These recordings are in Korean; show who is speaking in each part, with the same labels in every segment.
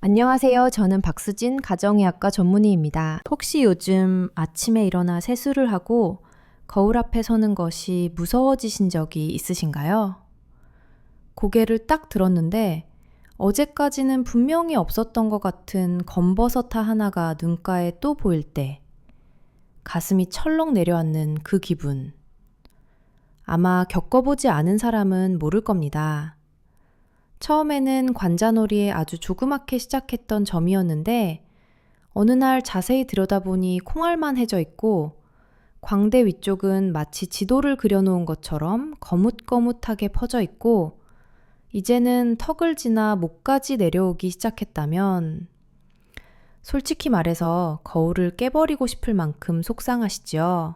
Speaker 1: 안녕하세요. 저는 박수진 가정의학과 전문의입니다. 혹시 요즘 아침에 일어나 세수를 하고 거울 앞에 서는 것이 무서워지신 적이 있으신가요? 고개를 딱 들었는데 어제까지는 분명히 없었던 것 같은 검버섯 하나가 눈가에 또 보일 때 가슴이 철렁 내려앉는 그 기분. 아마 겪어보지 않은 사람은 모를 겁니다. 처음에는 관자놀이에 아주 조그맣게 시작했던 점이었는데 어느 날 자세히 들여다보니 콩알만해져 있고 광대 위쪽은 마치 지도를 그려놓은 것처럼 거뭇거뭇하게 퍼져 있고 이제는 턱을 지나 목까지 내려오기 시작했다면 솔직히 말해서 거울을 깨버리고 싶을 만큼 속상하시죠?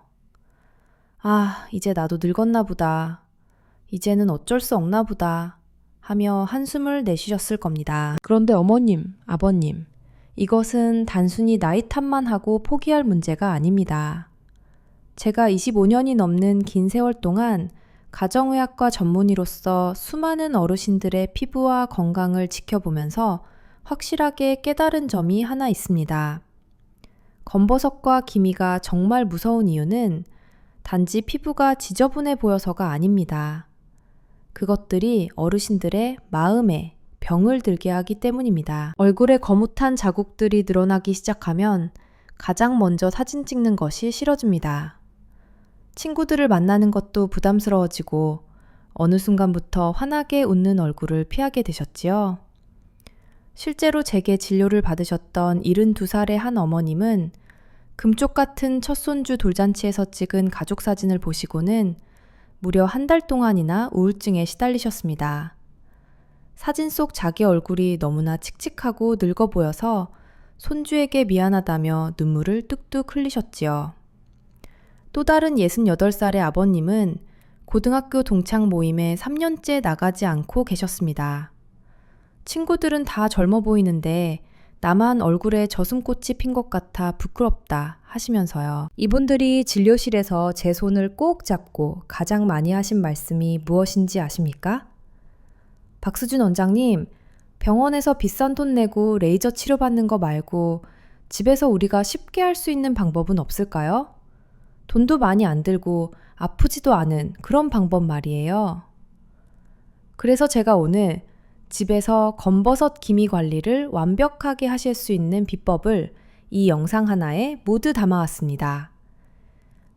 Speaker 1: 아, 이제 나도 늙었나 보다. 이제는 어쩔 수 없나 보다. 하며 한숨을 내쉬셨을 겁니다. 그런데 어머님, 아버님, 이것은 단순히 나이 탓만 하고 포기할 문제가 아닙니다. 제가 25년이 넘는 긴 세월 동안 가정의학과 전문의로서 수많은 어르신들의 피부와 건강을 지켜보면서 확실하게 깨달은 점이 하나 있습니다. 검버섯과 기미가 정말 무서운 이유는 단지 피부가 지저분해 보여서가 아닙니다. 그것들이 어르신들의 마음에 병을 들게 하기 때문입니다. 얼굴에 거뭇한 자국들이 늘어나기 시작하면 가장 먼저 사진 찍는 것이 싫어집니다. 친구들을 만나는 것도 부담스러워지고 어느 순간부터 환하게 웃는 얼굴을 피하게 되셨지요. 실제로 제게 진료를 받으셨던 72살의 한 어머님은 금쪽 같은 첫 손주 돌잔치에서 찍은 가족 사진을 보시고는 무려 한 달 동안이나 우울증에 시달리셨습니다. 사진 속 자기 얼굴이 너무나 칙칙하고 늙어 보여서 손주에게 미안하다며 눈물을 뚝뚝 흘리셨지요. 또 다른 68살의 아버님은 고등학교 동창 모임에 3년째 나가지 않고 계셨습니다. 친구들은 다 젊어 보이는데 나만 얼굴에 젖음꽃이 핀 것 같아 부끄럽다 하시면서요. 이분들이 진료실에서 제 손을 꼭 잡고 가장 많이 하신 말씀이 무엇인지 아십니까? 박수진 원장님, 병원에서 비싼 돈 내고 레이저 치료받는 거 말고 집에서 우리가 쉽게 할 수 있는 방법은 없을까요? 돈도 많이 안 들고 아프지도 않은 그런 방법 말이에요. 그래서 제가 오늘 집에서 검버섯 기미 관리를 완벽하게 하실 수 있는 비법을 이 영상 하나에 모두 담아왔습니다.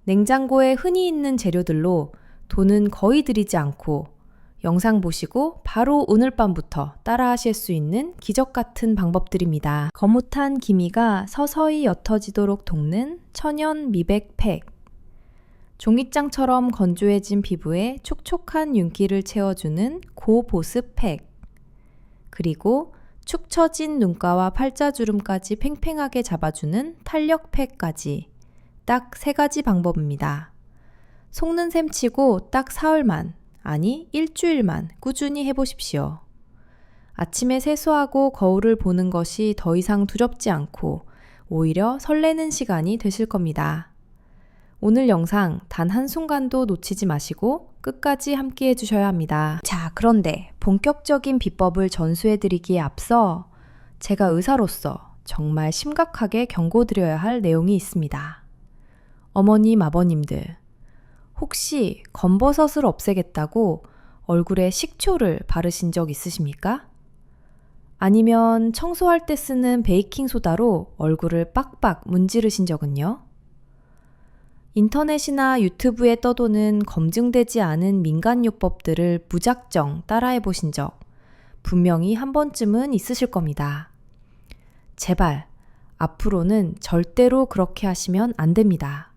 Speaker 1: 냉장고에 흔히 있는 재료들로 돈은 거의 들이지 않고 영상 보시고 바로 오늘 밤부터 따라 하실 수 있는 기적 같은 방법들입니다. 거뭇한 기미가 서서히 옅어지도록 돕는 천연 미백 팩. 종이장처럼 건조해진 피부에 촉촉한 윤기를 채워주는 고보습 팩. 그리고 축 처진 눈가와 팔자주름까지 팽팽하게 잡아주는 탄력팩까지 딱 3가지 방법입니다. 속는 셈 치고 딱 사흘만, 아니 일주일만 꾸준히 해보십시오. 아침에 세수하고 거울을 보는 것이 더 이상 두렵지 않고 오히려 설레는 시간이 되실 겁니다. 오늘 영상 단 한순간도 놓치지 마시고 끝까지 함께 해주셔야 합니다. 자, 그런데 본격적인 비법을 전수해드리기에 앞서 제가 의사로서 정말 심각하게 경고드려야 할 내용이 있습니다. 어머님, 아버님들, 혹시 검버섯을 없애겠다고 얼굴에 식초를 바르신 적 있으십니까? 아니면 청소할 때 쓰는 베이킹소다로 얼굴을 빡빡 문지르신 적은요? 인터넷이나 유튜브에 떠도는 검증되지 않은 민간요법들을 무작정 따라해 보신 적 분명히 한 번쯤은 있으실 겁니다. 제발 앞으로는 절대로 그렇게 하시면 안 됩니다.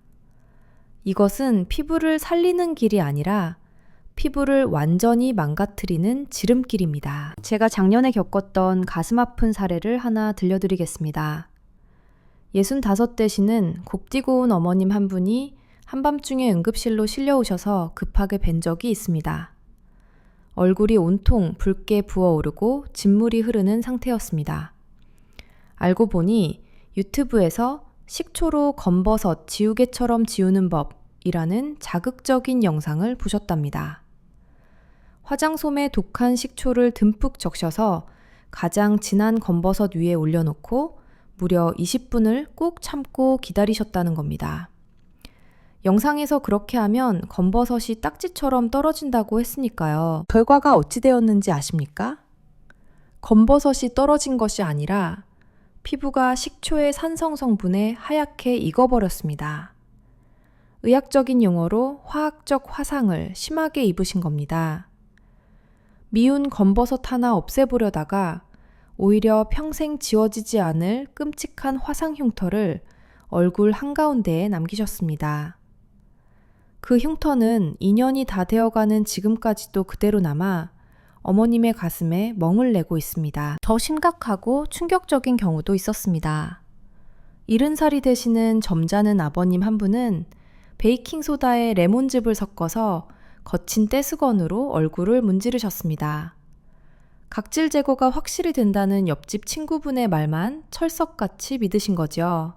Speaker 1: 이것은 피부를 살리는 길이 아니라 피부를 완전히 망가뜨리는 지름길입니다. 제가 작년에 겪었던 가슴 아픈 사례를 하나 들려드리겠습니다. 65 되시는 곱디고 온 어머님 한 분이 한밤중에 응급실로 실려오셔서 급하게 뵌 적이 있습니다. 얼굴이 온통 붉게 부어오르고 진물이 흐르는 상태였습니다. 알고 보니 유튜브에서 식초로 검버섯 지우개처럼 지우는 법이라는 자극적인 영상을 보셨답니다. 화장솜에 독한 식초를 듬뿍 적셔서 가장 진한 검버섯 위에 올려놓고 무려 20분을 꾹 참고 기다리셨다는 겁니다. 영상에서 그렇게 하면 검버섯이 딱지처럼 떨어진다고 했으니까요. 결과가 어찌 되었는지 아십니까? 검버섯이 떨어진 것이 아니라 피부가 식초의 산성 성분에 하얗게 익어버렸습니다. 의학적인 용어로 화학적 화상을 심하게 입으신 겁니다. 미운 검버섯 하나 없애보려다가 오히려 평생 지워지지 않을 끔찍한 화상 흉터를 얼굴 한가운데에 남기셨습니다. 그 흉터는 2년이 다 되어가는 지금까지도 그대로 남아 어머님의 가슴에 멍을 내고 있습니다. 더 심각하고 충격적인 경우도 있었습니다. 70살이 되시는 점잖은 아버님 한 분은 베이킹소다에 레몬즙을 섞어서 거친 떼수건으로 얼굴을 문지르셨습니다. 각질 제거가 확실히 된다는 옆집 친구분의 말만 철석같이 믿으신 거죠.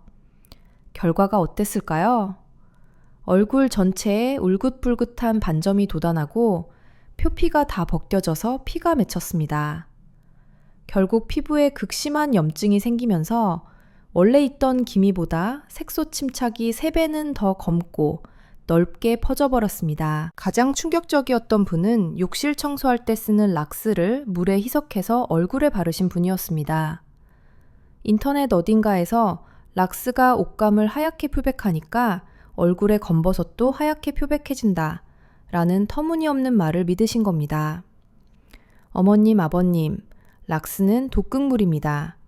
Speaker 1: 결과가 어땠을까요? 얼굴 전체에 울긋불긋한 반점이 돋아나고 표피가 다 벗겨져서 피가 맺혔습니다. 결국 피부에 극심한 염증이 생기면서 원래 있던 기미보다 색소 침착이 3배는 더 검고 넓게 퍼져버렸습니다. 가장 충격적이었던 분은 욕실 청소할 때 쓰는 락스를 물에 희석해서 얼굴에 바르신 분이었습니다. 인터넷 어딘가에서 락스가 옷감을 하얗게 표백하니까 얼굴의 검버섯도 하얗게 표백해진다 라는 터무니없는 말을 믿으신 겁니다. 어머님, 아버님, 락스는 독극물입니다.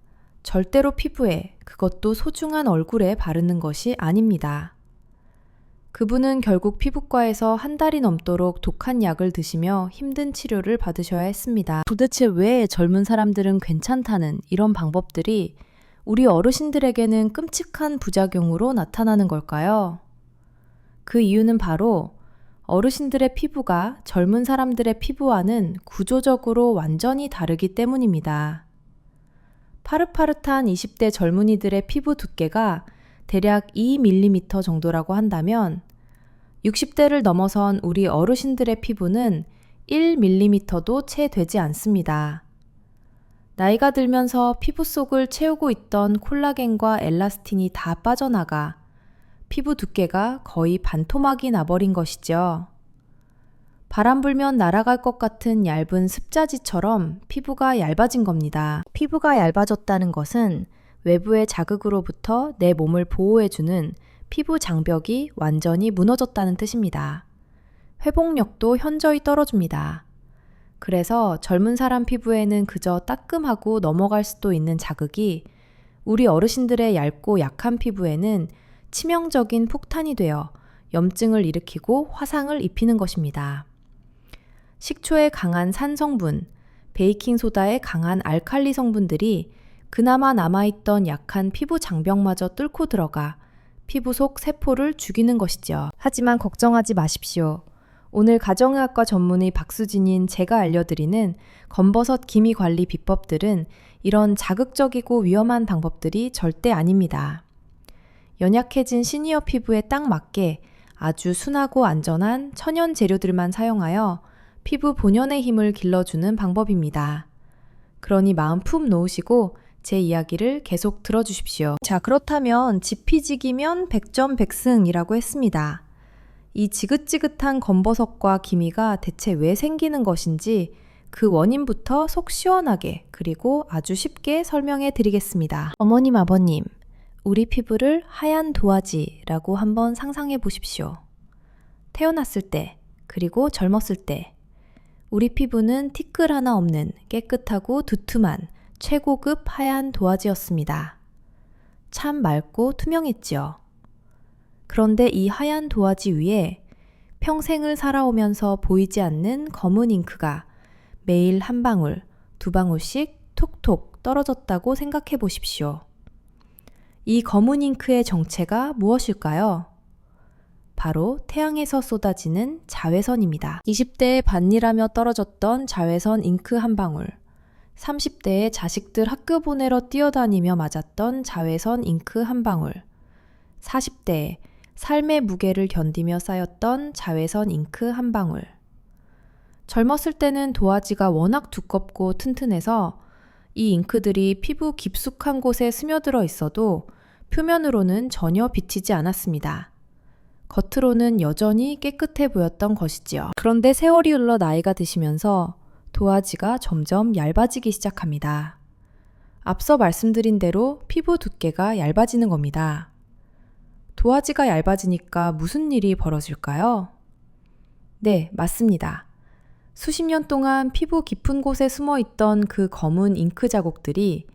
Speaker 1: 절대로 피부에, 그것도 소중한 얼굴에 바르는 것이 아닙니다. 그분은 결국 피부과에서 한 달이 넘도록 독한 약을 드시며 힘든 치료를 받으셔야 했습니다. 도대체 왜 젊은 사람들은 괜찮다는 이런 방법들이 우리 어르신들에게는 끔찍한 부작용으로 나타나는 걸까요? 그 이유는 바로 어르신들의 피부가 젊은 사람들의 피부와는 구조적으로 완전히 다르기 때문입니다. 파릇파릇한 20대 젊은이들의 피부 두께가 대략 2mm 정도라고 한다면 60대를 넘어선 우리 어르신들의 피부는 1mm도 채 되지 않습니다. 나이가 들면서 피부 속을 채우고 있던 콜라겐과 엘라스틴이 다 빠져나가 피부 두께가 거의 반토막이 나버린 것이죠. 바람 불면 날아갈 것 같은 얇은 습자지처럼 피부가 얇아진 겁니다. 피부가 얇아졌다는 것은 외부의 자극으로부터 내 몸을 보호해주는 피부 장벽이 완전히 무너졌다는 뜻입니다. 회복력도 현저히 떨어집니다. 그래서 젊은 사람 피부에는 그저 따끔하고 넘어갈 수도 있는 자극이 우리 어르신들의 얇고 약한 피부에는 치명적인 폭탄이 되어 염증을 일으키고 화상을 입히는 것입니다. 식초의 강한 산 성분, 베이킹소다의 강한 알칼리 성분들이 그나마 남아있던 약한 피부 장벽마저 뚫고 들어가 피부 속 세포를 죽이는 것이죠. 하지만 걱정하지 마십시오. 오늘 가정의학과 전문의 박수진인 제가 알려드리는 검버섯 기미 관리 비법들은 이런 자극적이고 위험한 방법들이 절대 아닙니다. 연약해진 시니어 피부에 딱 맞게 아주 순하고 안전한 천연 재료들만 사용하여 피부 본연의 힘을 길러주는 방법입니다. 그러니 마음 푹 놓으시고 제 이야기를 계속 들어주십시오. 자, 그렇다면 지피지기면 백전백승이라고 했습니다. 이 지긋지긋한 검버섯과 기미가 대체 왜 생기는 것인지 그 원인부터 속 시원하게 그리고 아주 쉽게 설명해 드리겠습니다. 어머님, 아버님, 우리 피부를 하얀 도화지라고 한번 상상해 보십시오. 태어났을 때 그리고 젊었을 때 우리 피부는 티끌 하나 없는 깨끗하고 두툼한 최고급 하얀 도화지였습니다. 참 맑고 투명했지요. 그런데 이 하얀 도화지 위에 평생을 살아오면서 보이지 않는 검은 잉크가 매일 한 방울, 두 방울씩 톡톡 떨어졌다고 생각해 보십시오. 이 검은 잉크의 정체가 무엇일까요? 바로 태양에서 쏟아지는 자외선입니다. 20대에 밭일하며 떨어졌던 자외선 잉크 한 방울, 30대에 자식들 학교 보내러 뛰어다니며 맞았던 자외선 잉크 한 방울, 40대에 삶의 무게를 견디며 쌓였던 자외선 잉크 한 방울. 젊었을 때는 도화지가 워낙 두껍고 튼튼해서 이 잉크들이 피부 깊숙한 곳에 스며들어 있어도 표면으로는 전혀 비치지 않았습니다. 겉으로는 여전히 깨끗해 보였던 것이지요. 그런데 세월이 흘러 나이가 드시면서 도화지가 점점 얇아지기 시작합니다. 앞서 말씀드린 대로 피부 두께가 얇아지는 겁니다. 도화지가 얇아지니까 무슨 일이 벌어질까요? 네, 맞습니다. 수십 년 동안 피부 깊은 곳에 숨어 있던 그 검은 잉크 자국들이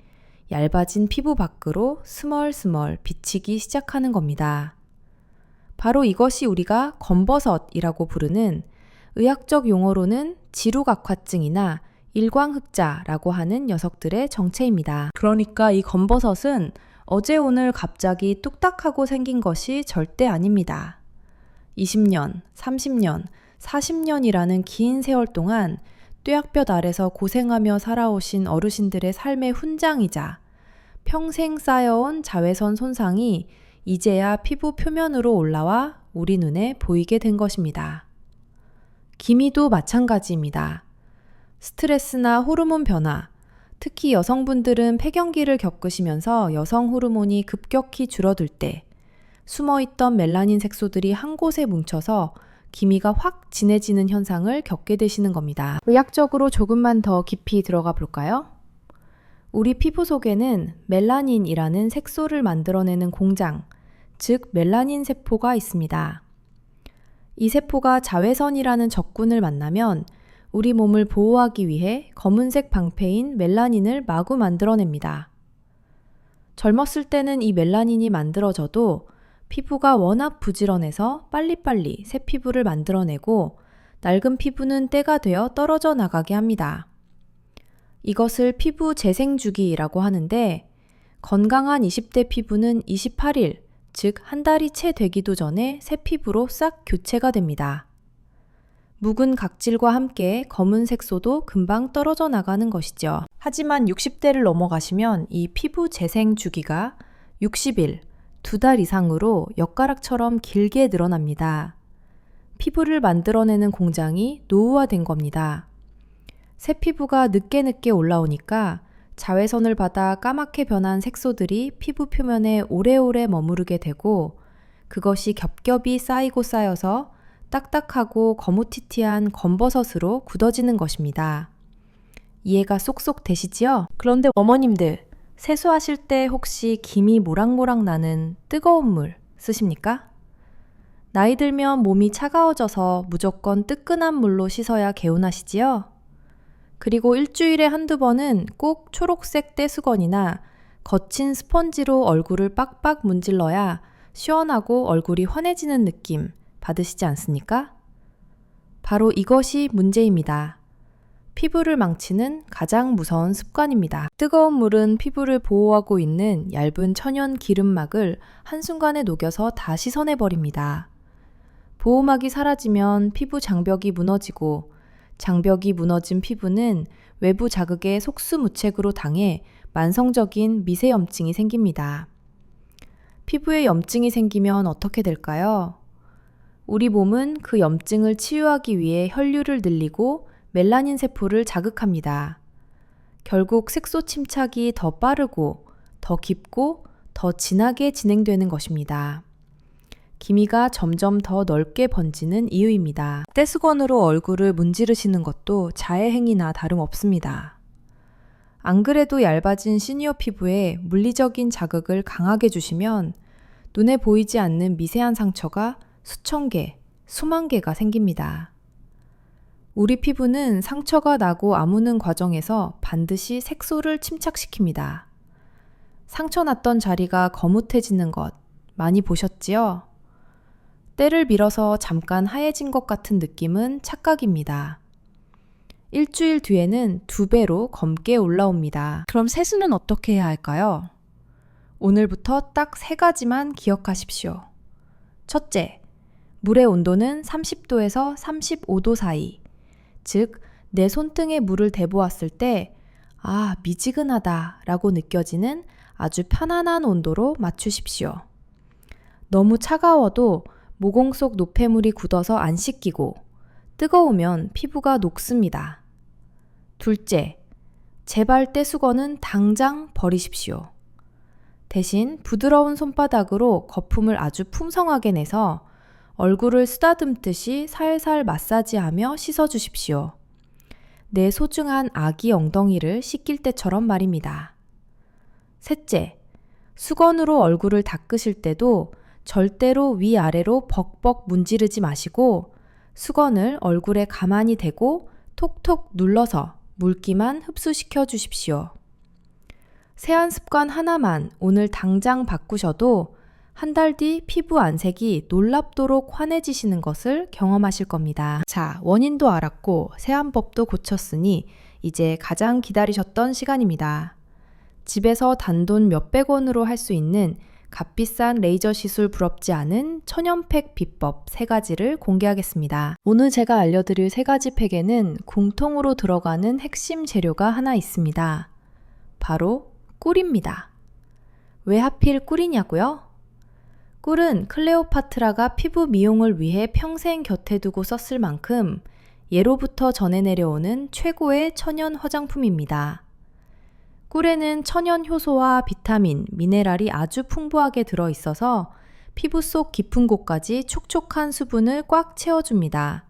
Speaker 1: 얇아진 피부 밖으로 스멀스멀 비치기 시작하는 겁니다. 바로 이것이 우리가 검버섯이라고 부르는, 의학적 용어로는 지루각화증이나 일광흑자라고 하는 녀석들의 정체입니다. 그러니까 이 검버섯은 어제 오늘 갑자기 뚝딱하고 생긴 것이 절대 아닙니다. 20년, 30년, 40년이라는 긴 세월 동안 뙤약볕 아래서 고생하며 살아오신 어르신들의 삶의 훈장이자 평생 쌓여온 자외선 손상이 이제야 피부 표면으로 올라와 우리 눈에 보이게 된 것입니다. 기미도 마찬가지입니다. 스트레스나 호르몬 변화, 특히 여성분들은 폐경기를 겪으시면서 여성 호르몬이 급격히 줄어들 때 숨어있던 멜라닌 색소들이 한 곳에 뭉쳐서 기미가 확 진해지는 현상을 겪게 되시는 겁니다. 의학적으로 조금만 더 깊이 들어가 볼까요? 우리 피부 속에는 멜라닌이라는 색소를 만들어내는 공장, 즉 멜라닌 세포가 있습니다. 이 세포가 자외선이라는 적군을 만나면 우리 몸을 보호하기 위해 검은색 방패인 멜라닌을 마구 만들어냅니다. 젊었을 때는 이 멜라닌이 만들어져도 피부가 워낙 부지런해서 빨리빨리 새 피부를 만들어내고 낡은 피부는 때가 되어 떨어져 나가게 합니다. 이것을 피부 재생주기라고 하는데, 건강한 20대 피부는 28일, 즉 한 달이 채 되기도 전에 새 피부로 싹 교체가 됩니다. 묵은 각질과 함께 검은 색소도 금방 떨어져 나가는 것이죠. 하지만 60대를 넘어가시면 이 피부 재생 주기가 60일, 2달 이상으로 엿가락처럼 길게 늘어납니다. 피부를 만들어내는 공장이 노후화된 겁니다. 새 피부가 늦게 올라오니까 자외선을 받아 까맣게 변한 색소들이 피부 표면에 오래오래 머무르게 되고, 그것이 겹겹이 쌓이고 쌓여서 딱딱하고 거무튀튀한 검버섯으로 굳어지는 것입니다. 이해가 쏙쏙 되시지요? 그런데 어머님들, 세수하실 때 혹시 김이 모락모락 나는 뜨거운 물 쓰십니까? 나이 들면 몸이 차가워져서 무조건 뜨끈한 물로 씻어야 개운하시지요? 그리고 일주일에 한두 번은 꼭 초록색 떼수건이나 거친 스펀지로 얼굴을 빡빡 문질러야 시원하고 얼굴이 환해지는 느낌 받으시지 않습니까? 바로 이것이 문제입니다. 피부를 망치는 가장 무서운 습관입니다. 뜨거운 물은 피부를 보호하고 있는 얇은 천연 기름막을 한순간에 녹여서 다 씻어내버립니다. 보호막이 사라지면 피부 장벽이 무너지고, 장벽이 무너진 피부는 외부 자극에 속수무책으로 당해 만성적인 미세염증이 생깁니다. 피부에 염증이 생기면 어떻게 될까요? 우리 몸은 그 염증을 치유하기 위해 혈류를 늘리고 멜라닌 세포를 자극합니다. 결국 색소 침착이 더 빠르고 더 깊고 더 진하게 진행되는 것입니다. 기미가 점점 더 넓게 번지는 이유입니다. 떼수건으로 얼굴을 문지르시는 것도 자해 행위나 다름없습니다. 안 그래도 얇아진 시니어 피부에 물리적인 자극을 강하게 주시면 눈에 보이지 않는 미세한 상처가 수천 개, 수만 개가 생깁니다. 우리 피부는 상처가 나고 아무는 과정에서 반드시 색소를 침착시킵니다. 상처 났던 자리가 거뭇해지는 것 많이 보셨지요? 때를 밀어서 잠깐 하얘진 것 같은 느낌은 착각입니다. 일주일 뒤에는 2배로 검게 올라옵니다. 그럼 세수는 어떻게 해야 할까요? 오늘부터 딱 3가지만 기억하십시오. 첫째, 물의 온도는 30도에서 35도 사이. 즉, 내 손등에 물을 대보았을 때 미지근하다 라고 느껴지는 아주 편안한 온도로 맞추십시오. 너무 차가워도 모공 속 노폐물이 굳어서 안 씻기고, 뜨거우면 피부가 녹습니다. 둘째, 제발 떼수건은 당장 버리십시오. 대신 부드러운 손바닥으로 거품을 아주 풍성하게 내서 얼굴을 쓰다듬듯이 살살 마사지하며 씻어주십시오. 내 소중한 아기 엉덩이를 씻길 때처럼 말입니다. 셋째, 수건으로 얼굴을 닦으실 때도 절대로 위아래로 벅벅 문지르지 마시고 수건을 얼굴에 가만히 대고 톡톡 눌러서 물기만 흡수시켜 주십시오. 세안 습관 하나만 오늘 당장 바꾸셔도 한 달 뒤 피부 안색이 놀랍도록 환해지시는 것을 경험하실 겁니다. 자, 원인도 알았고 세안법도 고쳤으니 이제 가장 기다리셨던 시간입니다. 집에서 단돈 몇백 원으로 할 수 있는 값비싼 레이저 시술 부럽지 않은 천연팩 비법 3가지를 공개하겠습니다. 오늘 제가 알려드릴 3가지 팩에는 공통으로 들어가는 핵심 재료가 하나 있습니다. 바로 꿀입니다. 왜 하필 꿀이냐고요? 꿀은 클레오파트라가 피부 미용을 위해 평생 곁에 두고 썼을 만큼 예로부터 전해 내려오는 최고의 천연 화장품입니다. 꿀에는 천연 효소와 비타민, 미네랄이 아주 풍부하게 들어있어서 피부 속 깊은 곳까지 촉촉한 수분을 꽉 채워줍니다.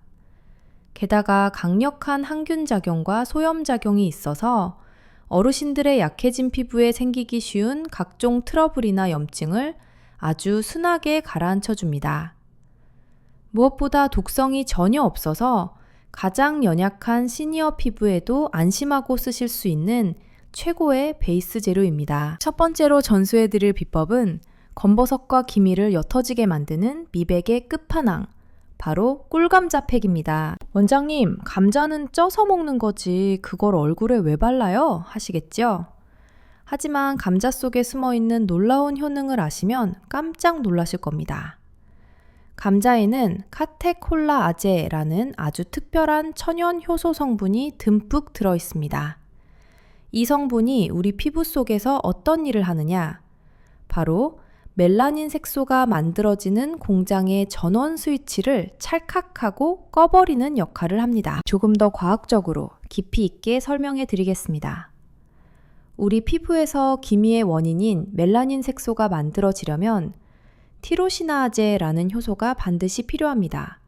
Speaker 1: 게다가 강력한 항균 작용과 소염 작용이 있어서 어르신들의 약해진 피부에 생기기 쉬운 각종 트러블이나 염증을 아주 순하게 가라앉혀줍니다. 무엇보다 독성이 전혀 없어서 가장 연약한 시니어 피부에도 안심하고 쓰실 수 있는 최고의 베이스 재료입니다. 첫 번째로 전수해드릴 비법은 검버섯과 기미를 옅어지게 만드는 미백의 끝판왕, 바로 꿀감자팩입니다. 원장님, 감자는 쪄서 먹는 거지 그걸 얼굴에 왜 발라요? 하시겠죠? 하지만 감자 속에 숨어있는 놀라운 효능을 아시면 깜짝 놀라실 겁니다. 감자에는 카테콜라아제라는 아주 특별한 천연 효소 성분이 듬뿍 들어있습니다. 이 성분이 우리 피부 속에서 어떤 일을 하느냐? 바로 멜라닌 색소가 만들어지는 공장의 전원 스위치를 찰칵하고 꺼버리는 역할을 합니다. 조금 더 과학적으로 깊이 있게 설명해 드리겠습니다. 우리 피부에서 기미의 원인인 멜라닌 색소가 만들어지려면 티로시나아제라는 효소가 반드시 필요합니다.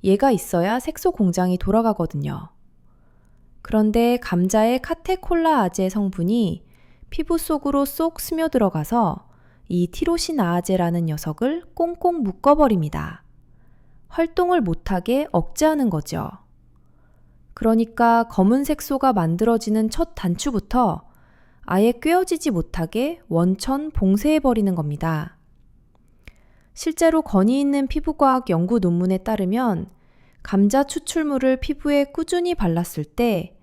Speaker 1: 얘가 있어야 색소 공장이 돌아가거든요. 그런데 감자의 카테콜라아제 성분이 피부 속으로 쏙 스며들어가서 이 티로시나아제라는 녀석을 꽁꽁 묶어버립니다. 활동을 못하게 억제하는 거죠. 그러니까 검은 색소가 만들어지는 첫 단추부터 아예 꿰어지지 못하게 원천 봉쇄해버리는 겁니다. 실제로 권위 있는 피부과학 연구 논문에 따르면 감자 추출물을 피부에 꾸준히 발랐을 때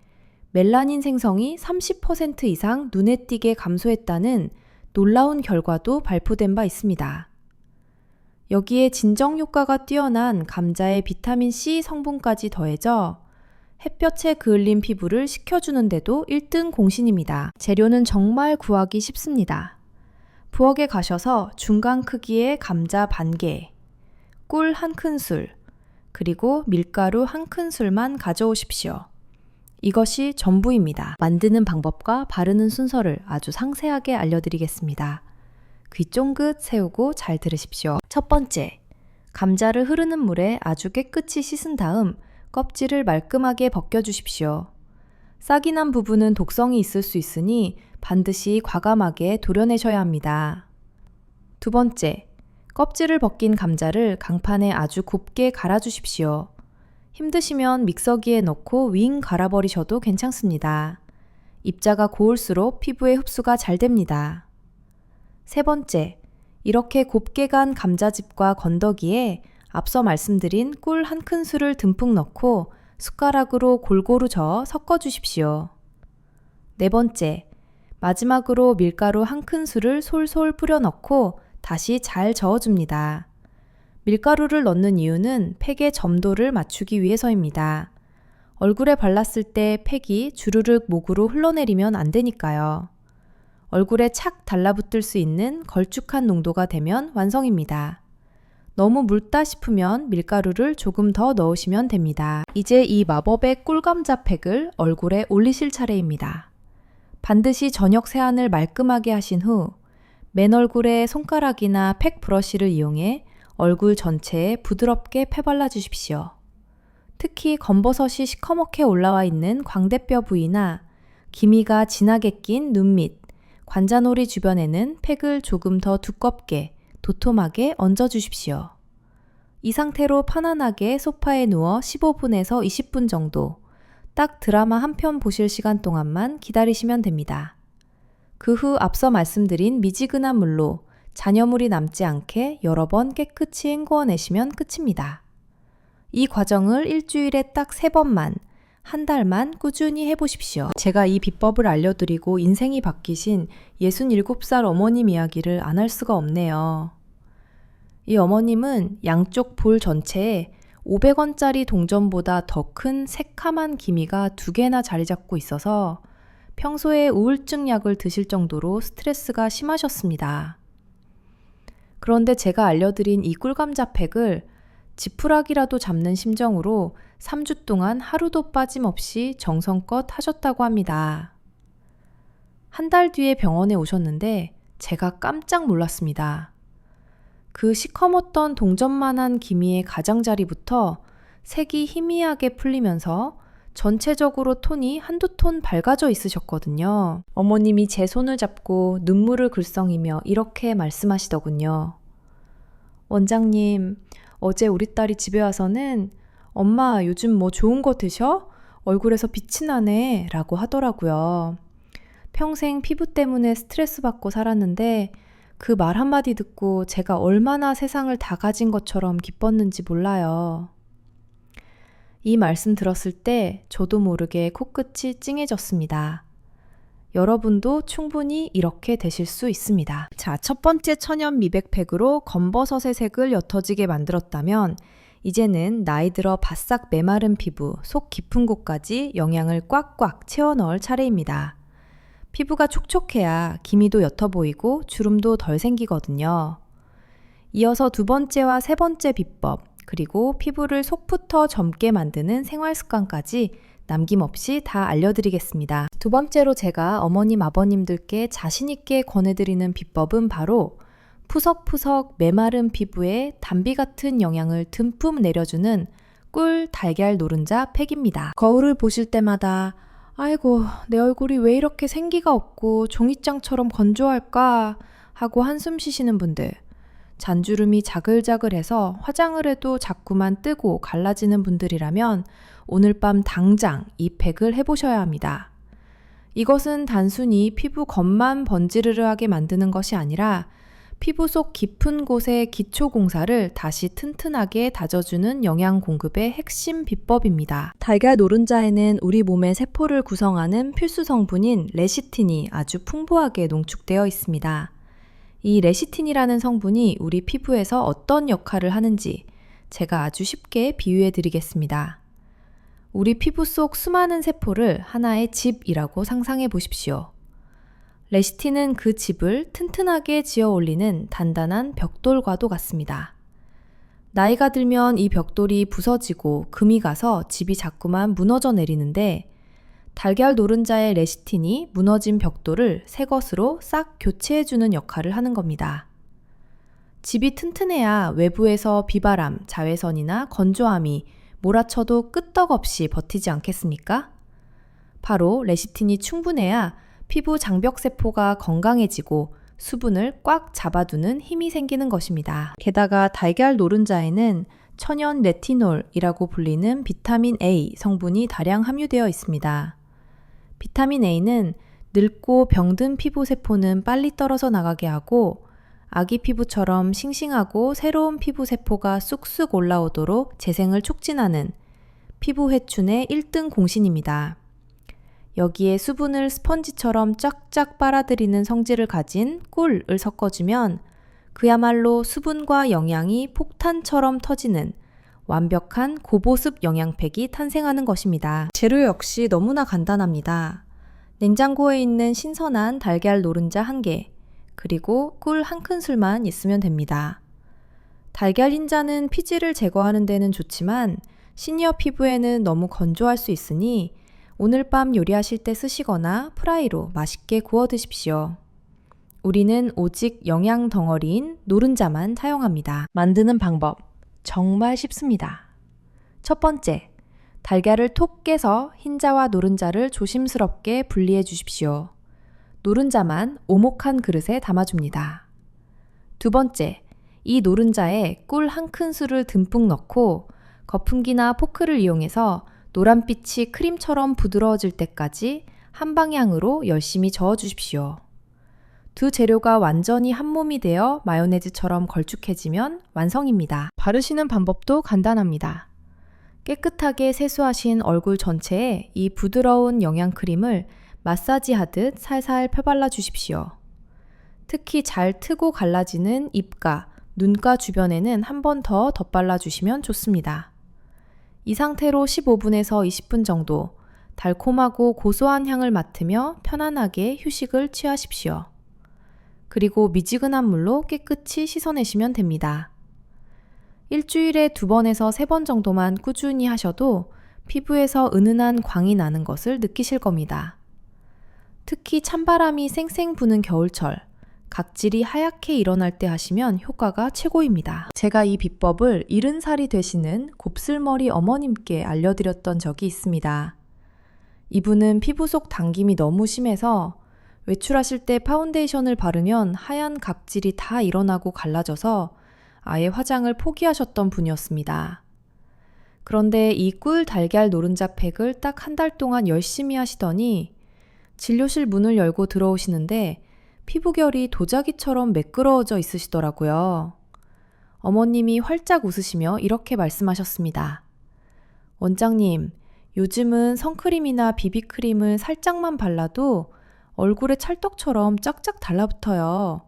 Speaker 1: 멜라닌 생성이 30% 이상 눈에 띄게 감소했다는 놀라운 결과도 발표된 바 있습니다. 여기에 진정 효과가 뛰어난 감자의 비타민C 성분까지 더해져 햇볕에 그을린 피부를 식혀주는데도 1등 공신입니다. 재료는 정말 구하기 쉽습니다. 부엌에 가셔서 중간 크기의 감자 반개, 꿀 1큰술, 그리고 밀가루 1큰술만 가져오십시오. 이것이 전부입니다. 만드는 방법과 바르는 순서를 아주 상세하게 알려드리겠습니다. 귀 쫑긋 세우고 잘 들으십시오. 첫 번째, 감자를 흐르는 물에 아주 깨끗이 씻은 다음 껍질을 말끔하게 벗겨주십시오. 싹이 난 부분은 독성이 있을 수 있으니 반드시 과감하게 도려내셔야 합니다. 두 번째, 껍질을 벗긴 감자를 강판에 아주 곱게 갈아주십시오. 힘드시면 믹서기에 넣고 윙 갈아버리셔도 괜찮습니다. 입자가 고울수록 피부에 흡수가 잘 됩니다. 세 번째, 이렇게 곱게 간 감자즙과 건더기에 앞서 말씀드린 꿀 1큰술을 듬뿍 넣고 숟가락으로 골고루 저어 섞어주십시오. 네 번째, 마지막으로 밀가루 1큰술을 솔솔 뿌려 넣고 다시 잘 저어줍니다. 밀가루를 넣는 이유는 팩의 점도를 맞추기 위해서입니다. 얼굴에 발랐을 때 팩이 주르륵 목으로 흘러내리면 안 되니까요. 얼굴에 착 달라붙을 수 있는 걸쭉한 농도가 되면 완성입니다. 너무 묽다 싶으면 밀가루를 조금 더 넣으시면 됩니다. 이제 이 마법의 꿀감자 팩을 얼굴에 올리실 차례입니다. 반드시 저녁 세안을 말끔하게 하신 후 맨 얼굴에 손가락이나 팩 브러쉬를 이용해 얼굴 전체에 부드럽게 펴발라 주십시오. 특히 검버섯이 시커멓게 올라와 있는 광대뼈 부위나 기미가 진하게 낀 눈 밑, 관자놀이 주변에는 팩을 조금 더 두껍게, 도톰하게 얹어 주십시오. 이 상태로 편안하게 소파에 누워 15분에서 20분 정도, 딱 드라마 한 편 보실 시간 동안만 기다리시면 됩니다. 그 후 앞서 말씀드린 미지근한 물로 잔여물이 남지 않게 여러 번 깨끗이 헹구어내시면 끝입니다. 이 과정을 일주일에 딱 3번만, 한 달만 꾸준히 해보십시오. 제가 이 비법을 알려드리고 인생이 바뀌신 67살 어머님 이야기를 안 할 수가 없네요. 이 어머님은 양쪽 볼 전체에 500원짜리 동전보다 더 큰 새카만 기미가 2개나 자리 잡고 있어서 평소에 우울증 약을 드실 정도로 스트레스가 심하셨습니다. 그런데 제가 알려드린 이 꿀감자팩을 지푸라기라도 잡는 심정으로 3주 동안 하루도 빠짐없이 정성껏 하셨다고 합니다. 한 달 뒤에 병원에 오셨는데 제가 깜짝 놀랐습니다. 그 시커멓던 동전만한 기미의 가장자리부터 색이 희미하게 풀리면서 전체적으로 톤이 한두 톤 밝아져 있으셨거든요. 어머님이 제 손을 잡고 눈물을 글썽이며 이렇게 말씀하시더군요. 원장님, 어제 우리 딸이 집에 와서는 엄마 요즘 뭐 좋은 거 드셔? 얼굴에서 빛이 나네 라고 하더라고요. 평생 피부 때문에 스트레스 받고 살았는데 그 말 한마디 듣고 제가 얼마나 세상을 다 가진 것처럼 기뻤는지 몰라요. 이 말씀 들었을 때 저도 모르게 코끝이 찡해졌습니다. 여러분도 충분히 이렇게 되실 수 있습니다. 자, 첫 번째 천연 미백팩으로 검버섯의 색을 옅어지게 만들었다면 이제는 나이 들어 바싹 메마른 피부, 속 깊은 곳까지 영양을 꽉꽉 채워 넣을 차례입니다. 피부가 촉촉해야 기미도 옅어 보이고 주름도 덜 생기거든요. 이어서 두 번째와 세 번째 비법, 그리고 피부를 속부터 젊게 만드는 생활 습관까지 남김없이 다 알려드리겠습니다. 두 번째로 제가 어머님, 아버님들께 자신있게 권해드리는 비법은 바로 푸석푸석 메마른 피부에 담비 같은 영양을 듬뿍 내려주는 꿀 달걀 노른자 팩입니다. 거울을 보실 때마다 아이고, 내 얼굴이 왜 이렇게 생기가 없고 종이장처럼 건조할까 하고 한숨 쉬시는 분들, 잔주름이 자글자글해서 화장을 해도 자꾸만 뜨고 갈라지는 분들이라면 오늘 밤 당장 이 팩을 해보셔야 합니다. 이것은 단순히 피부 겉만 번지르르하게 만드는 것이 아니라 피부 속 깊은 곳의 기초 공사를 다시 튼튼하게 다져주는 영양 공급의 핵심 비법입니다. 달걀 노른자에는 우리 몸의 세포를 구성하는 필수 성분인 레시틴이 아주 풍부하게 농축되어 있습니다. 이 레시틴이라는 성분이 우리 피부에서 어떤 역할을 하는지 제가 아주 쉽게 비유해 드리겠습니다. 우리 피부 속 수많은 세포를 하나의 집이라고 상상해 보십시오. 레시틴은 그 집을 튼튼하게 지어 올리는 단단한 벽돌과도 같습니다. 나이가 들면 이 벽돌이 부서지고 금이 가서 집이 자꾸만 무너져 내리는데 달걀 노른자의 레시틴이 무너진 벽돌을 새 것으로 싹 교체해주는 역할을 하는 겁니다. 집이 튼튼해야 외부에서 비바람, 자외선이나 건조함이 몰아쳐도 끄떡없이 버티지 않겠습니까? 바로 레시틴이 충분해야 피부 장벽세포가 건강해지고 수분을 꽉 잡아두는 힘이 생기는 것입니다. 게다가 달걀 노른자에는 천연 레티놀이라고 불리는 비타민 A 성분이 다량 함유되어 있습니다. 비타민 A는 늙고 병든 피부 세포는 빨리 떨어져 나가게 하고 아기 피부처럼 싱싱하고 새로운 피부 세포가 쑥쑥 올라오도록 재생을 촉진하는 피부 회춘의 1등 공신입니다. 여기에 수분을 스펀지처럼 쫙쫙 빨아들이는 성질을 가진 꿀을 섞어주면 그야말로 수분과 영양이 폭탄처럼 터지는 완벽한 고보습 영양팩이 탄생하는 것입니다. 재료 역시 너무나 간단합니다. 냉장고에 있는 신선한 달걀 노른자 1개, 그리고 꿀 1큰술만 있으면 됩니다. 달걀 흰자는 피지를 제거하는 데는 좋지만 시니어 피부에는 너무 건조할 수 있으니 오늘 밤 요리하실 때 쓰시거나 프라이로 맛있게 구워 드십시오. 우리는 오직 영양 덩어리인 노른자만 사용합니다. 만드는 방법 정말 쉽습니다. 첫 번째, 달걀을 톡 깨서 흰자와 노른자를 조심스럽게 분리해 주십시오. 노른자만 오목한 그릇에 담아줍니다. 두 번째, 이 노른자에 꿀 한 큰술을 듬뿍 넣고 거품기나 포크를 이용해서 노란빛이 크림처럼 부드러워질 때까지 한 방향으로 열심히 저어 주십시오. 두 재료가 완전히 한 몸이 되어 마요네즈처럼 걸쭉해지면 완성입니다. 바르시는 방법도 간단합니다. 깨끗하게 세수하신 얼굴 전체에 이 부드러운 영양크림을 마사지하듯 살살 펴발라 주십시오. 특히 잘 트고 갈라지는 입가, 눈가 주변에는 한 번 더 덧발라 주시면 좋습니다. 이 상태로 15분에서 20분 정도 달콤하고 고소한 향을 맡으며 편안하게 휴식을 취하십시오. 그리고 미지근한 물로 깨끗이 씻어내시면 됩니다. 일주일에 2번에서 3번 정도만 꾸준히 하셔도 피부에서 은은한 광이 나는 것을 느끼실 겁니다. 특히 찬바람이 쌩쌩 부는 겨울철, 각질이 하얗게 일어날 때 하시면 효과가 최고입니다. 제가 이 비법을 70살이 되시는 곱슬머리 어머님께 알려드렸던 적이 있습니다. 이분은 피부 속 당김이 너무 심해서 외출하실 때 파운데이션을 바르면 하얀 각질이 다 일어나고 갈라져서 아예 화장을 포기하셨던 분이었습니다. 그런데 이 꿀 달걀 노른자 팩을 딱 한 달 동안 열심히 하시더니 진료실 문을 열고 들어오시는데 피부결이 도자기처럼 매끄러워져 있으시더라고요. 어머님이 활짝 웃으시며 이렇게 말씀하셨습니다. 원장님, 요즘은 선크림이나 비비크림을 살짝만 발라도 얼굴에 찰떡처럼 쫙쫙 달라붙어요.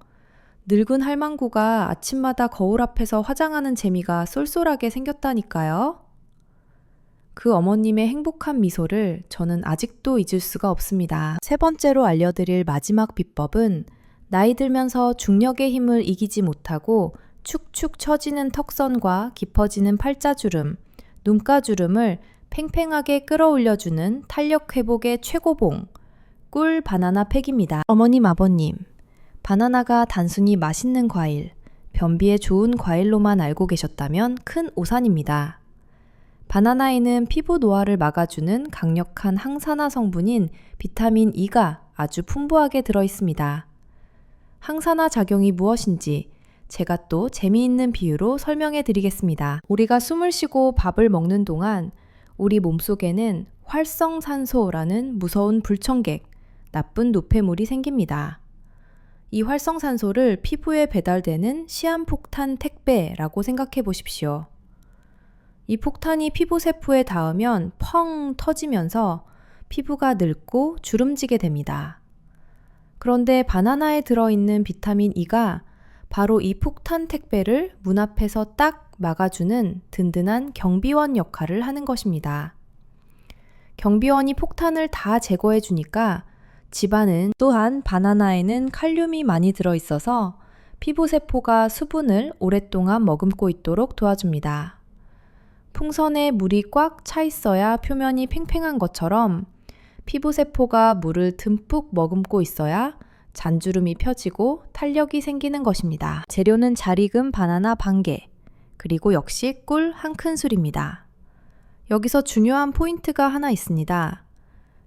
Speaker 1: 늙은 할망구가 아침마다 거울 앞에서 화장하는 재미가 쏠쏠하게 생겼다니까요. 그 어머님의 행복한 미소를 저는 아직도 잊을 수가 없습니다. 세 번째로 알려드릴 마지막 비법은 나이 들면서 중력의 힘을 이기지 못하고 축축 처지는 턱선과 깊어지는 팔자주름, 눈가주름을 팽팽하게 끌어올려주는 탄력 회복의 최고봉, 꿀 바나나 팩입니다. 어머님, 아버님, 바나나가 단순히 맛있는 과일, 변비에 좋은 과일로만 알고 계셨다면 큰 오산입니다. 바나나에는 피부 노화를 막아주는 강력한 항산화 성분인 비타민 E가 아주 풍부하게 들어있습니다. 항산화 작용이 무엇인지 제가 또 재미있는 비유로 설명해 드리겠습니다. 우리가 숨을 쉬고 밥을 먹는 동안 우리 몸속에는 활성산소라는 무서운 불청객, 나쁜 노폐물이 생깁니다. 이 활성산소를 피부에 배달되는 시한폭탄 택배라고 생각해 보십시오. 이 폭탄이 피부세포에 닿으면 펑 터지면서 피부가 늙고 주름지게 됩니다. 그런데 바나나에 들어있는 비타민 E가 바로 이 폭탄 택배를 문 앞에서 딱 막아주는 든든한 경비원 역할을 하는 것입니다. 경비원이 폭탄을 다 제거해 주니까 집안은 또한 바나나에는 칼륨이 많이 들어있어서 피부세포가 수분을 오랫동안 머금고 있도록 도와줍니다. 풍선에 물이 꽉 차 있어야 표면이 팽팽한 것처럼 피부세포가 물을 듬뿍 머금고 있어야 잔주름이 펴지고 탄력이 생기는 것입니다. 재료는 잘 익은 바나나 반 개, 그리고 역시 꿀 한 큰술입니다. 여기서 중요한 포인트가 하나 있습니다.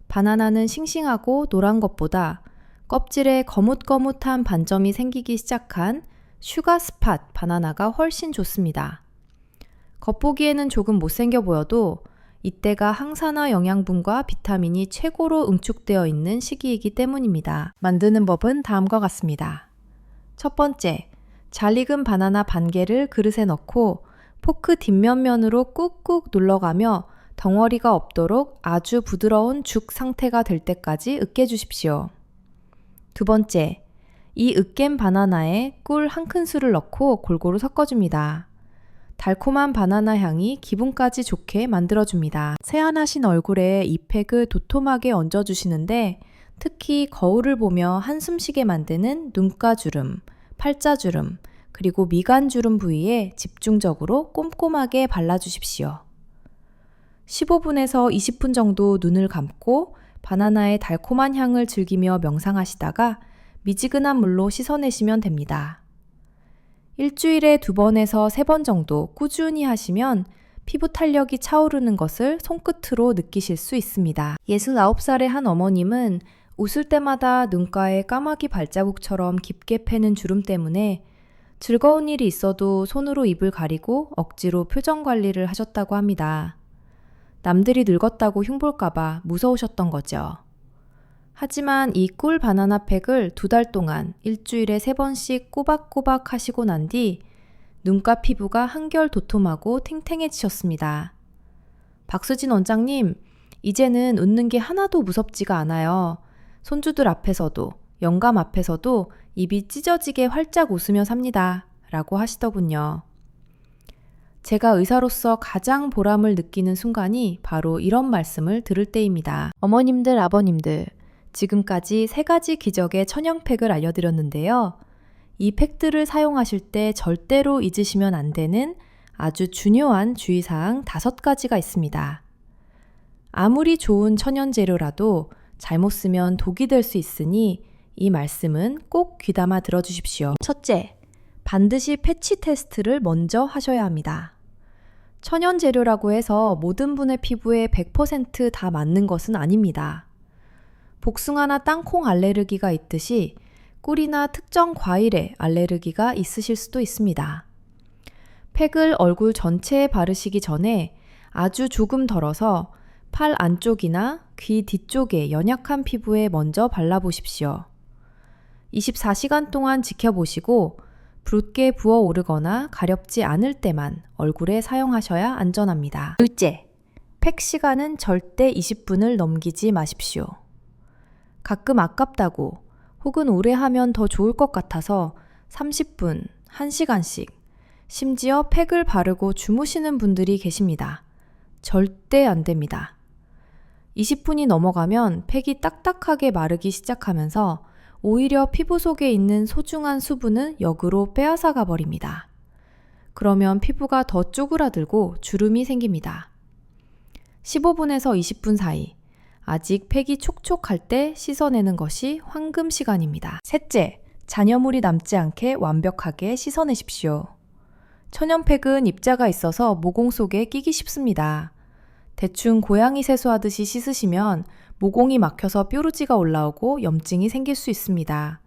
Speaker 1: 바나나는 싱싱하고 노란 것보다 껍질에 거뭇거뭇한 반점이 생기기 시작한 슈가 스팟 바나나가 훨씬 좋습니다. 겉보기에는 조금 못생겨 보여도 이때가 항산화 영양분과 비타민이 최고로 응축되어 있는 시기이기 때문입니다. 만드는 법은 다음과 같습니다. 첫 번째, 잘 익은 바나나 반 개를 그릇에 넣고 포크 뒷면면으로 꾹꾹 눌러가며 덩어리가 없도록 아주 부드러운 죽 상태가 될 때까지 으깨주십시오. 두 번째, 이 으깬 바나나에 꿀 한 큰술을 넣고 골고루 섞어줍니다. 달콤한 바나나 향이 기분까지 좋게 만들어줍니다. 세안하신 얼굴에 이 팩을 도톰하게 얹어주시는데 특히 거울을 보며 한숨 쉬게 만드는 눈가주름, 팔자주름, 그리고 미간주름 부위에 집중적으로 꼼꼼하게 발라주십시오. 15분에서 20분 정도 눈을 감고 바나나의 달콤한 향을 즐기며 명상하시다가 미지근한 물로 씻어내시면 됩니다. 일주일에 2번에서 3번 정도 꾸준히 하시면 피부 탄력이 차오르는 것을 손끝으로 느끼실 수 있습니다. 69살의 한 어머님은 웃을 때마다 눈가에 까마귀 발자국처럼 깊게 패는 주름 때문에 즐거운 일이 있어도 손으로 입을 가리고 억지로 표정 관리를 하셨다고 합니다. 남들이 늙었다고 흉볼까봐 무서우셨던 거죠. 하지만 이 꿀 바나나 팩을 2달 동안 일주일에 3번씩 꼬박꼬박 하시고 난 뒤 눈가 피부가 한결 도톰하고 탱탱해지셨습니다. 박수진 원장님, 이제는 웃는 게 하나도 무섭지가 않아요. 손주들 앞에서도, 영감 앞에서도 입이 찢어지게 활짝 웃으며 삽니다. 라고 하시더군요. 제가 의사로서 가장 보람을 느끼는 순간이 바로 이런 말씀을 들을 때입니다. 어머님들, 아버님들, 지금까지 3가지 기적의 천연팩을 알려드렸는데요. 이 팩들을 사용하실 때 절대로 잊으시면 안 되는 아주 중요한 주의사항 5가지가 있습니다. 아무리 좋은 천연재료라도 잘못 쓰면 독이 될 수 있으니 이 말씀은 꼭 귀담아 들어주십시오. 첫째, 반드시 패치 테스트를 먼저 하셔야 합니다. 천연재료라고 해서 모든 분의 피부에 100% 다 맞는 것은 아닙니다. 복숭아나 땅콩 알레르기가 있듯이 꿀이나 특정 과일에 알레르기가 있으실 수도 있습니다. 팩을 얼굴 전체에 바르시기 전에 아주 조금 덜어서 팔 안쪽이나 귀 뒤쪽에 연약한 피부에 먼저 발라보십시오. 24시간 동안 지켜보시고 붉게 부어오르거나 가렵지 않을 때만 얼굴에 사용하셔야 안전합니다. 둘째, 팩 시간은 절대 20분을 넘기지 마십시오. 가끔 아깝다고 혹은 오래 하면 더 좋을 것 같아서 30분, 1시간씩, 심지어 팩을 바르고 주무시는 분들이 계십니다. 절대 안 됩니다. 20분이 넘어가면 팩이 딱딱하게 마르기 시작하면서 오히려 피부 속에 있는 소중한 수분은 역으로 빼앗아가 버립니다. 그러면 피부가 더 쪼그라들고 주름이 생깁니다. 15분에서 20분 사이, 아직 팩이 촉촉할 때 씻어내는 것이 황금 시간입니다. 셋째, 잔여물이 남지 않게 완벽하게 씻어내십시오. 천연팩은 입자가 있어서 모공 속에 끼기 쉽습니다. 대충 고양이 세수하듯이 씻으시면 모공이 막혀서 뾰루지가 올라오고 염증이 생길 수 있습니다.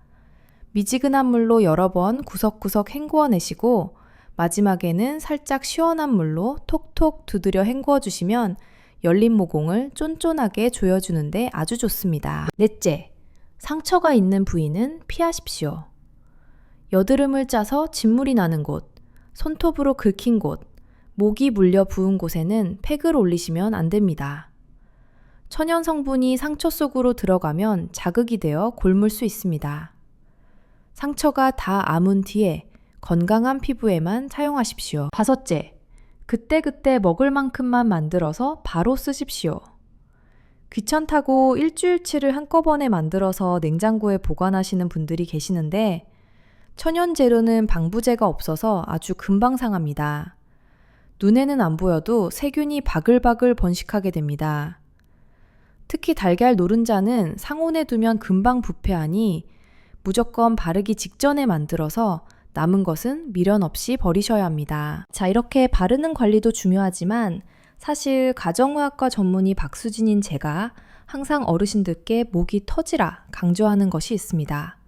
Speaker 1: 미지근한 물로 여러 번 구석구석 헹구어내시고 마지막에는 살짝 시원한 물로 톡톡 두드려 헹구어 주시면 열린 모공을 쫀쫀하게 조여주는데 아주 좋습니다. 넷째, 상처가 있는 부위는 피하십시오. 여드름을 짜서 진물이 나는 곳, 손톱으로 긁힌 곳, 목이 물려 부은 곳에는 팩을 올리시면 안 됩니다. 천연 성분이 상처 속으로 들어가면 자극이 되어 곪을 수 있습니다. 상처가 다 아문 뒤에 건강한 피부에만 사용하십시오. 다섯째, 그때그때 먹을 만큼만 만들어서 바로 쓰십시오. 귀찮다고 일주일치를 한꺼번에 만들어서 냉장고에 보관하시는 분들이 계시는데 천연 재료는 방부제가 없어서 아주 금방 상합니다. 눈에는 안 보여도 세균이 바글바글 번식하게 됩니다. 특히 달걀 노른자는 상온에 두면 금방 부패하니 무조건 바르기 직전에 만들어서 남은 것은 미련 없이 버리셔야 합니다. 자, 이렇게 바르는 관리도 중요하지만 사실 가정의학과 전문의 박수진인 제가 항상 어르신들께 목이 터지라 강조하는 것이 있습니다.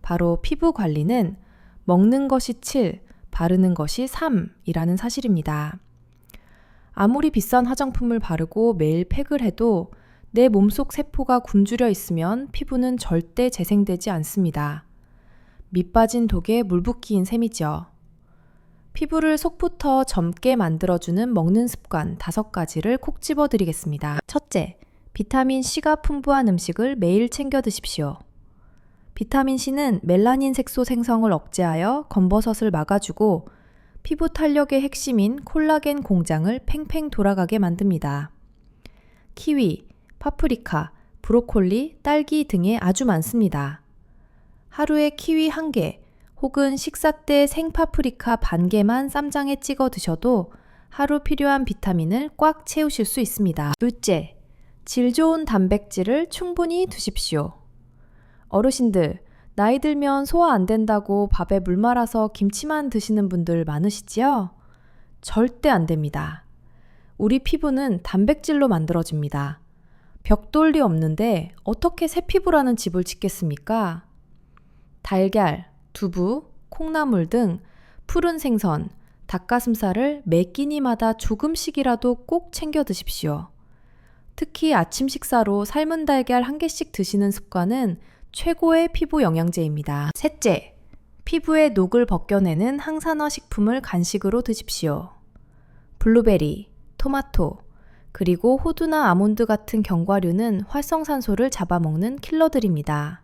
Speaker 1: 바로 피부 관리는 먹는 것이 7, 바르는 것이 3이라는 사실입니다. 아무리 비싼 화장품을 바르고 매일 팩을 해도 내 몸속 세포가 굶주려 있으면 피부는 절대 재생되지 않습니다. 밑 빠진 독에 물 붓기인 셈이죠. 피부를 속부터 젊게 만들어주는 먹는 습관 5가지를 콕 집어드리겠습니다. 첫째, 비타민C가 풍부한 음식을 매일 챙겨 드십시오. 비타민C는 멜라닌 색소 생성을 억제하여 검버섯을 막아주고 피부 탄력의 핵심인 콜라겐 공장을 팽팽 돌아가게 만듭니다. 키위, 파프리카, 브로콜리, 딸기 등에 아주 많습니다. 하루에 키위 1개 혹은 식사 때 생파프리카 반 개만 쌈장에 찍어 드셔도 하루 필요한 비타민을 꽉 채우실 수 있습니다. 둘째, 질 좋은 단백질을 충분히 드십시오. 어르신들, 나이 들면 소화 안 된다고 밥에 물 말아서 김치만 드시는 분들 많으시지요? 절대 안 됩니다. 우리 피부는 단백질로 만들어집니다. 벽돌이 없는데 어떻게 새 피부라는 집을 짓겠습니까? 달걀, 두부, 콩나물 등 푸른 생선, 닭가슴살을 매 끼니마다 조금씩이라도 꼭 챙겨 드십시오. 특히 아침 식사로 삶은 달걀 1개씩 드시는 습관은 최고의 피부 영양제입니다. 셋째, 피부의 녹을 벗겨내는 항산화 식품을 간식으로 드십시오. 블루베리, 토마토, 그리고 호두나 아몬드 같은 견과류는 활성산소를 잡아먹는 킬러들입니다.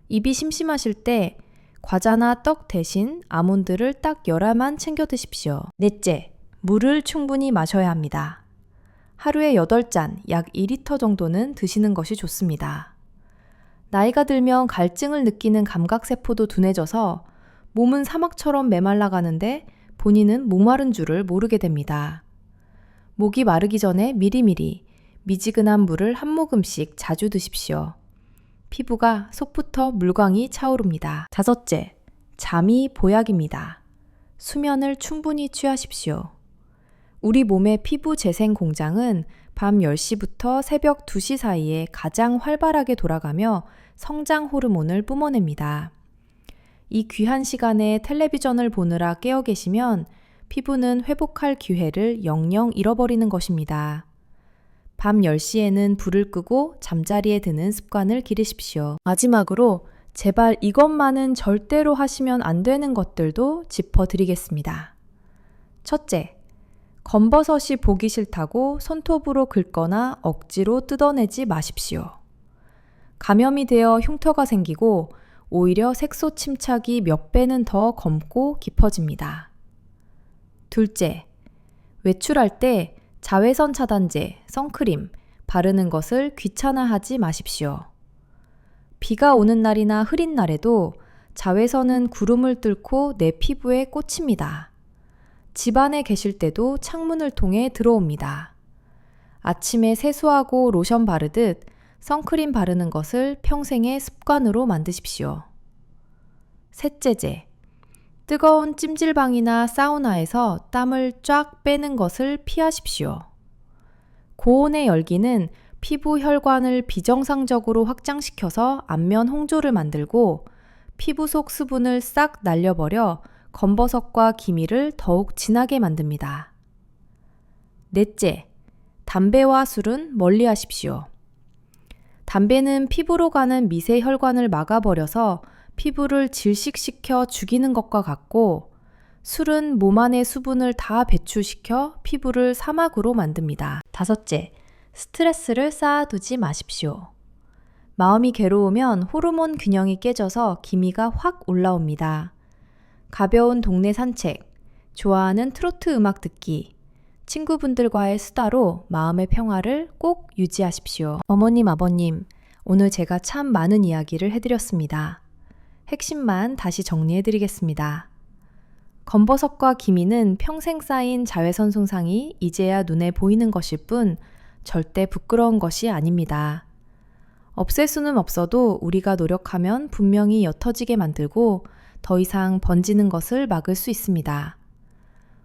Speaker 1: 입이 심심하실 때 과자나 떡 대신 아몬드를 딱 열알만 챙겨 드십시오. 넷째, 물을 충분히 마셔야 합니다. 하루에 8잔, 약 2리터 정도는 드시는 것이 좋습니다. 나이가 들면 갈증을 느끼는 감각세포도 둔해져서 몸은 사막처럼 메말라 가는데 본인은 목마른 줄을 모르게 됩니다. 목이 마르기 전에 미리미리 미지근한 물을 한 모금씩 자주 드십시오. 피부가 속부터 물광이 차오릅니다. 다섯째, 잠이 보약입니다. 수면을 충분히 취하십시오. 우리 몸의 피부 재생 공장은 밤 10시부터 새벽 2시 사이에 가장 활발하게 돌아가며 성장 호르몬을 뿜어냅니다. 이 귀한 시간에 텔레비전을 보느라 깨어 계시면 피부는 회복할 기회를 영영 잃어버리는 것입니다. 밤 10시에는 불을 끄고 잠자리에 드는 습관을 기르십시오. 마지막으로 제발 이것만은 절대로 하시면 안 되는 것들도 짚어드리겠습니다. 첫째, 검버섯이 보기 싫다고 손톱으로 긁거나 억지로 뜯어내지 마십시오. 감염이 되어 흉터가 생기고 오히려 색소 침착이 몇 배는 더 검고 깊어집니다. 둘째, 외출할 때 자외선 차단제, 선크림 바르는 것을 귀찮아하지 마십시오. 비가 오는 날이나 흐린 날에도 자외선은 구름을 뚫고 내 피부에 꽂힙니다. 집 안에 계실 때도 창문을 통해 들어옵니다. 아침에 세수하고 로션 바르듯 선크림 바르는 것을 평생의 습관으로 만드십시오. 셋째제, 뜨거운 찜질방이나 사우나에서 땀을 쫙 빼는 것을 피하십시오. 고온의 열기는 피부 혈관을 비정상적으로 확장시켜서 안면 홍조를 만들고 피부 속 수분을 싹 날려버려 검버섯과 기미를 더욱 진하게 만듭니다. 넷째, 담배와 술은 멀리 하십시오. 담배는 피부로 가는 미세 혈관을 막아버려서 피부를 질식시켜 죽이는 것과 같고 술은 몸 안의 수분을 다 배출시켜 피부를 사막으로 만듭니다. 다섯째, 스트레스를 쌓아두지 마십시오. 마음이 괴로우면 호르몬 균형이 깨져서 기미가 확 올라옵니다. 가벼운 동네 산책, 좋아하는 트로트 음악 듣기, 친구분들과의 수다로 마음의 평화를 꼭 유지하십시오. 어머님, 아버님, 오늘 제가 참 많은 이야기를 해드렸습니다. 핵심만 다시 정리해드리겠습니다. 검버섯과 기미는 평생 쌓인 자외선 손상이 이제야 눈에 보이는 것일 뿐 절대 부끄러운 것이 아닙니다. 없앨 수는 없어도 우리가 노력하면 분명히 옅어지게 만들고 더 이상 번지는 것을 막을 수 있습니다.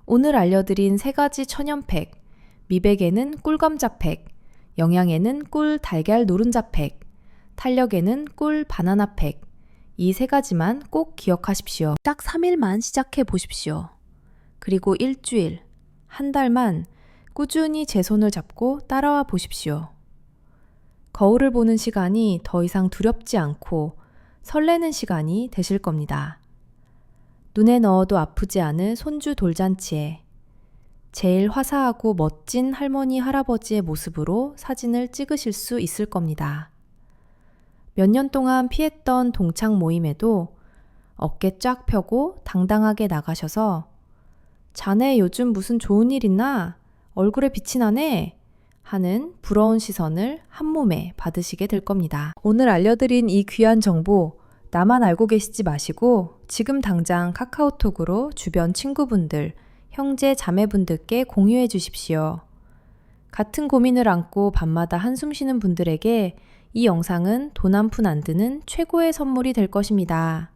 Speaker 1: 오늘 알려드린 3가지 천연팩, 미백에는 꿀감자팩, 영양에는 꿀 달걀 노른자팩, 탄력에는 꿀 바나나팩, 이 3가지만 꼭 기억하십시오. 딱 3일만 시작해 보십시오. 그리고 일주일, 한 달만 꾸준히 제 손을 잡고 따라와 보십시오. 거울을 보는 시간이 더 이상 두렵지 않고 설레는 시간이 되실 겁니다. 눈에 넣어도 아프지 않을 손주 돌잔치에 제일 화사하고 멋진 할머니, 할아버지의 모습으로 사진을 찍으실 수 있을 겁니다. 몇 년 동안 피했던 동창 모임에도 어깨 쫙 펴고 당당하게 나가셔서 자네 요즘 무슨 좋은 일 있나? 얼굴에 빛이 나네? 하는 부러운 시선을 한몸에 받으시게 될 겁니다. 오늘 알려드린 이 귀한 정보 나만 알고 계시지 마시고 지금 당장 카카오톡으로 주변 친구분들, 형제 자매분들께 공유해 주십시오. 같은 고민을 안고 밤마다 한숨 쉬는 분들에게 이 영상은 돈 한 푼 안 드는 최고의 선물이 될 것입니다.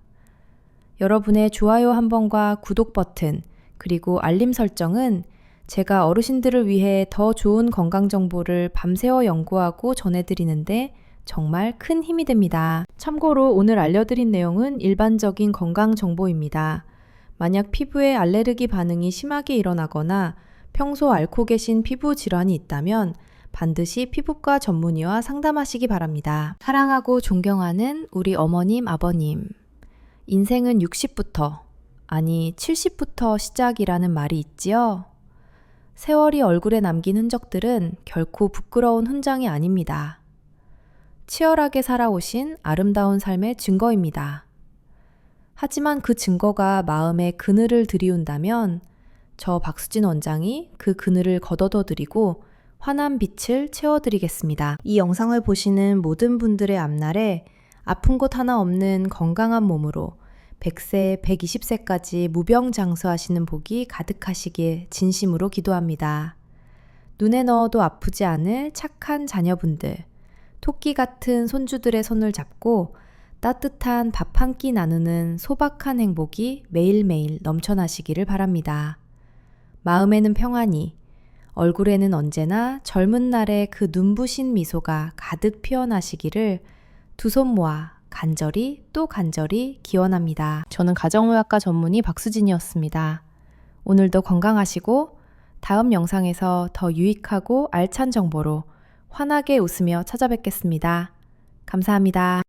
Speaker 1: 여러분의 좋아요 한 번과 구독 버튼, 그리고 알림 설정은 제가 어르신들을 위해 더 좋은 건강 정보를 밤새워 연구하고 전해드리는데 정말 큰 힘이 됩니다. 참고로 오늘 알려드린 내용은 일반적인 건강 정보입니다. 만약 피부에 알레르기 반응이 심하게 일어나거나 평소 앓고 계신 피부 질환이 있다면 반드시 피부과 전문의와 상담하시기 바랍니다. 사랑하고 존경하는 우리 어머님, 아버님. 인생은 60부터, 아니 70부터 시작이라는 말이 있지요? 세월이 얼굴에 남긴 흔적들은 결코 부끄러운 훈장이 아닙니다. 치열하게 살아오신 아름다운 삶의 증거입니다. 하지만 그 증거가 마음에 그늘을 들이운다면 저 박수진 원장이 그 그늘을 걷어둬드리고 환한 빛을 채워드리겠습니다. 이 영상을 보시는 모든 분들의 앞날에 아픈 곳 하나 없는 건강한 몸으로 100세, 120세까지 무병장수하시는 복이 가득하시길 진심으로 기도합니다. 눈에 넣어도 아프지 않을 착한 자녀분들, 토끼 같은 손주들의 손을 잡고 따뜻한 밥 한 끼 나누는 소박한 행복이 매일매일 넘쳐나시기를 바랍니다. 마음에는 평안이, 얼굴에는 언제나 젊은 날의 그 눈부신 미소가 가득 피어나시기를 두 손 모아 간절히 또 간절히 기원합니다. 저는 가정의학과 전문의 박수진이었습니다. 오늘도 건강하시고 다음 영상에서 더 유익하고 알찬 정보로 환하게 웃으며 찾아뵙겠습니다. 감사합니다.